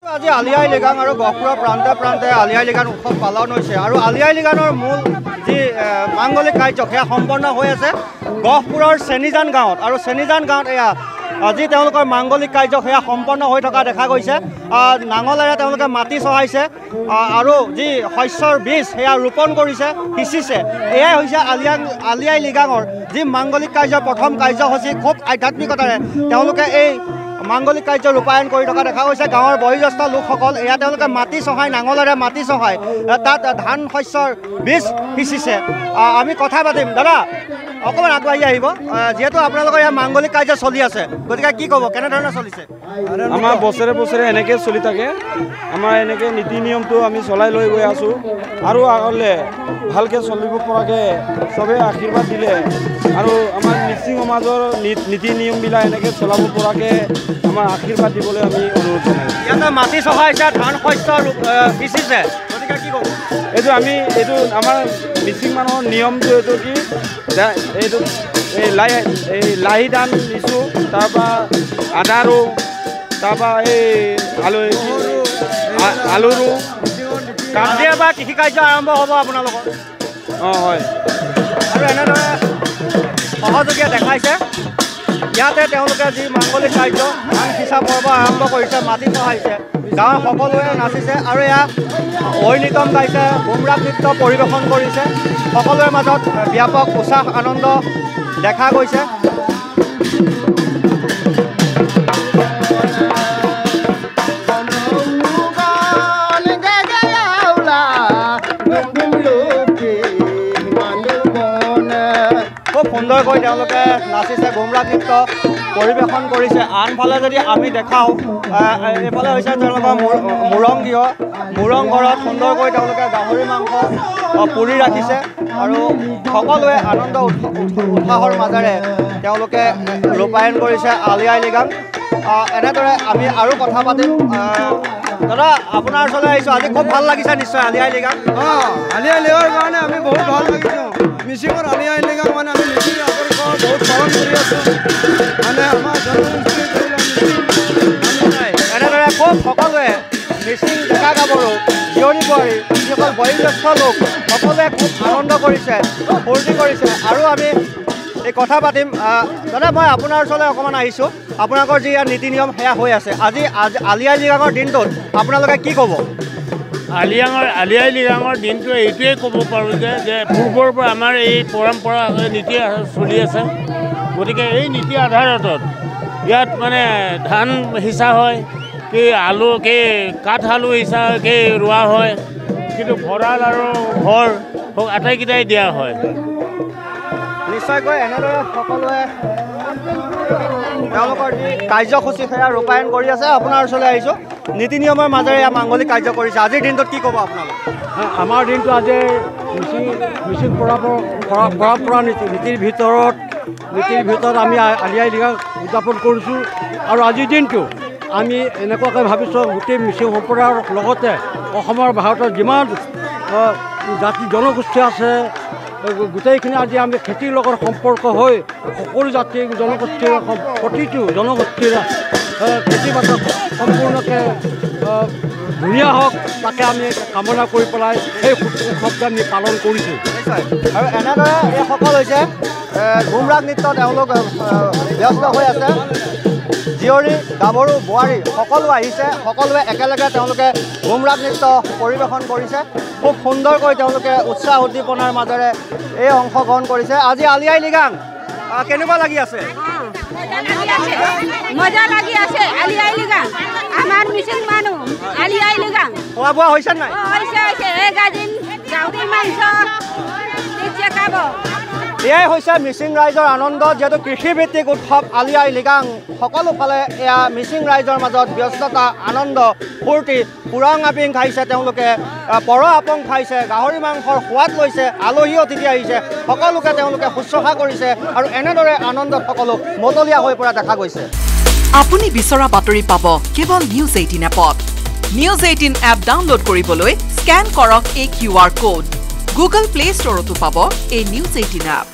আজি আলি আই লৃগাং আৰু গহপুৰৰ প্ৰান্তে প্ৰান্তে আলি আই লৃগাং উৎসৱ পালন হৈছে আৰু আলি আই লৃগাঙৰ মূল যি মাংগলিক কাৰ্য সেয়া সম্পন্ন হৈ আছে গহপুৰৰ চেনিজান গাঁৱত আৰু চেনিজান গাঁৱত এয়া আজি তেওঁলোকৰ মাংগলিক কাৰ্য সেয়া সম্পন্ন হৈ থকা দেখা গৈছে। নাঙলেৰে তেওঁলোকে মাটি চহাইছে আৰু যি শস্যৰ বীজ সেয়া ৰোপণ কৰিছে সিঁচিছে। এয়াই হৈছে আলি আই লৃগাঙৰ যি মাংগলিক কাৰ্যৰ প্ৰথম কাৰ্যসূচী। খুব আধ্যাত্মিকতাৰে তেওঁলোকে এই মাংগলিক কাৰ্য ৰূপায়ণ কৰি থকা দেখা গৈছে। গাঁৱৰ বয়োজ্যেষ্ঠ লোকসকল এয়া তেওঁলোকে মাটি চহাই নাঙলেৰে মাটি চহাই তাত ধান শস্যৰ বীজ সিঁচিছে। আমি কথা পাতিম। দাদা অকণমান আগবাঢ়ি আহিব। যিহেতু আপোনালোকৰ ইয়াৰ মাংগলিক কাৰ্য চলি আছে, গতিকে কি ক'ব, কেনেধৰণে চলিছে? আমাৰ বছৰে বছৰে এনেকৈ চলি থাকে। আমাৰ এনেকৈ নীতি নিয়মটো আমি চলাই লৈ গৈ আছোঁ আৰু আগলৈ ভালকৈ চলিব পৰাকৈ চবেই আশীৰ্বাদ দিলে আৰু আমাৰ মিচিং সমাজৰ নীতি নিয়মবিলাক এনেকৈ চলাব পৰাকৈ আমাৰ আশীৰ্বাদ দিবলৈ আমি অনুৰোধ জনাইছোঁ। ইয়াতে মাটি চহাইছে, ধান শস্য সিঁচিছে, গতিকে কি ক'ব? এইটো আমাৰ মিচিং মানুহৰ নিয়মটো এইটো কি এইটো এই লাহি ধান দিছোঁ, তাৰপৰা আদা ৰুওঁ, তাৰপৰা এই আলু ৰুওঁ। কামদিয়াৰ পৰা কৃষি কাৰ্য আৰম্ভ হ'ব আপোনালোকৰ? অঁ হয়। আৰু এনেদৰে সহযোগীয়ে দেখাইছে ইয়াতে তেওঁলোকে যি মাংগলিক কাৰ্য ধান সিঁচা পৰ্ব আৰম্ভ কৰিছে, মাটি চহাইছে, গাঁৱৰ সকলোৱে নাচিছে আৰু এয়া ঐনিতম গাইছে, গুমৰাগ নৃত্য পৰিৱেশন কৰিছে। সকলোৰে মাজত ব্যাপক উৎসাহ আনন্দ দেখা গৈছে। খুব সুন্দৰকৈ তেওঁলোকে নাচিছে, গুমৰাগ নৃত্য পৰিৱেশন কৰিছে। আনফালে যদি আমি দেখাওঁ, এইফালে হৈছে তেওঁলোকৰ মোৰংগৃহ। মোৰংঘৰত সুন্দৰকৈ তেওঁলোকে গাহৰি মাংস পুৰি ৰাখিছে আৰু সকলোৱে আনন্দ উৎসাহৰ মাজেৰে তেওঁলোকে ৰূপায়ণ কৰিছে আলি আই লৃগাং। এনেদৰে আমি আৰু কথা পাতিম। দাদা আপোনাৰ ওচৰলৈ আহিছোঁ, আজি খুব ভাল লাগিছে নিশ্চয় আলি আই লৃগাং? আলি আই লৃগাঙৰ কাৰণে আমি বহুত ভাল লাগিছোঁ। মিচিঙৰ আলি আই লৃগাং মানে আমি মিচিং আগৰ পৰা বহুত পালন কৰি আছোঁ। মানে আমাৰ জনগোষ্ঠী এনেদৰে খুব সকলোৱে মিচিং ডেকা গাভৰু, জীয়ৰী বোৱাৰী, যিসকল বয়োজ্যেষ্ঠ লোক সকলোৱে খুব আনন্দ কৰিছে, ফূৰ্তি কৰিছে আৰু আমি এই কথা পাতিম। দাদা মই আপোনাৰ ওচৰলৈ অকণমান আহিছোঁ। আপোনালোকৰ যি ইয়াৰ নীতি নিয়ম সেয়া হৈ আছে, আজি আলি আই লৃগাঙৰ দিনটোত আপোনালোকে কি ক'ব? আলি আই লৃগাঙৰ দিনটো এইটোৱেই ক'ব পাৰোঁ যে পূৰ্বৰ পৰা আমাৰ এই পৰম্পৰা নীতি চলি আছে। গতিকে এই নীতি আধাৰত ইয়াত মানে ধান সিঁচা হয়, কি আলু কি কাঠ আলু কি ৰোৱা হয়, কিন্তু ভঁৰাল আৰু ঘৰ আটাইকেইটাই দিয়া হয়। নিশ্চয়কৈ এনেদৰে সকলোৱে তেওঁলোকৰ যি কাৰ্যসূচী সেয়া ৰূপায়ণ কৰি আছে। আপোনাৰ ওচৰলৈ আহিছোঁ। নীতি নিয়মৰ মাজেৰে এয়া মাংগলিক কাৰ্য কৰিছে। আজিৰ দিনটোত কি ক'ব আপোনালোকে? আমাৰ দিনটো আজি মিচিং পৰম্পৰা নীতিৰ ভিতৰত আমি আলি আই লৃগাং উদযাপন কৰিছোঁ। আৰু আজিৰ দিনটো আমি এনেকুৱাকৈ ভাবিছোঁ গোটেই মিচিং সম্প্ৰদায়ৰ লগতে অসমৰ ভাৰতৰ যিমান জাতি জনগোষ্ঠী আছে গোটেইখিনি আজি আমি খেতিৰ লগত সম্পৰ্ক হৈ সকলো জাতি জনগোষ্ঠীৰ প্ৰতিটো জনগোষ্ঠীৰ খেতি বাতি সম্পূৰ্ণকৈ ধুনীয়া হওক তাকে আমি কামনা কৰি পেলাই সেই উৎসৱটো আমি পালন কৰিছোঁ। আৰু এনেদৰে এইসকল হৈছে গুমৰাগ নৃত্য তেওঁলোক ব্যস্ত হৈ আছে। জীয়ৰী গাভৰু বোৱাৰী সকলো আহিছে, সকলোৱে একেলগে তেওঁলোকে গুমৰাগ নৃত্য পৰিৱেশন কৰিছে। খুব সুন্দৰকৈ তেওঁলোকে উৎসাহ উদ্দীপনাৰ মাজেৰে এই অংশগ্ৰহণ কৰিছে। আজি আলি আই লৃগাং কেনেকুৱা লাগি আছে? মজা লাগি আছে। আলি আই লৃগাং আমাৰ মিচিং মানুহ আলি আই লৃগাং খোৱা বোৱা হৈছে নাই? হৈছে এগাদিন গাহৰি মাংস খাব। এয়াই হৈছে মিচিং ৰাইজৰ আনন্দ। যিহেতু কৃষিভিত্তিক উৎসৱ আলি আই লৃগাং, সকলো ফালে এয়া মিচিং ৰাইজৰ মাজত ব্যস্ততা, আনন্দ, ফূৰ্তি। পুৰাং আপিং খাইছে তেওঁলোকে, পৰ আপং খাইছে, গাহৰি মাংসৰ সোৱাদ লৈছে, আলহী অতিথি আহিছে, সকলোকে তেওঁলোকে শুশ্ৰূষা কৰিছে আৰু এনেদৰে আনন্দত সকলো মতলীয়া হৈ পৰা দেখা গৈছে। আপুনি বিচৰা বাতৰি পাব কেৱল নিউজ 18 এপত। নিউজ 18 এপ ডাউনলোড কৰিবলৈ স্কেন কৰক এই QR কোড। গুগল প্লে ষ্টৰতো পাব এই নিউজ 18 এপ।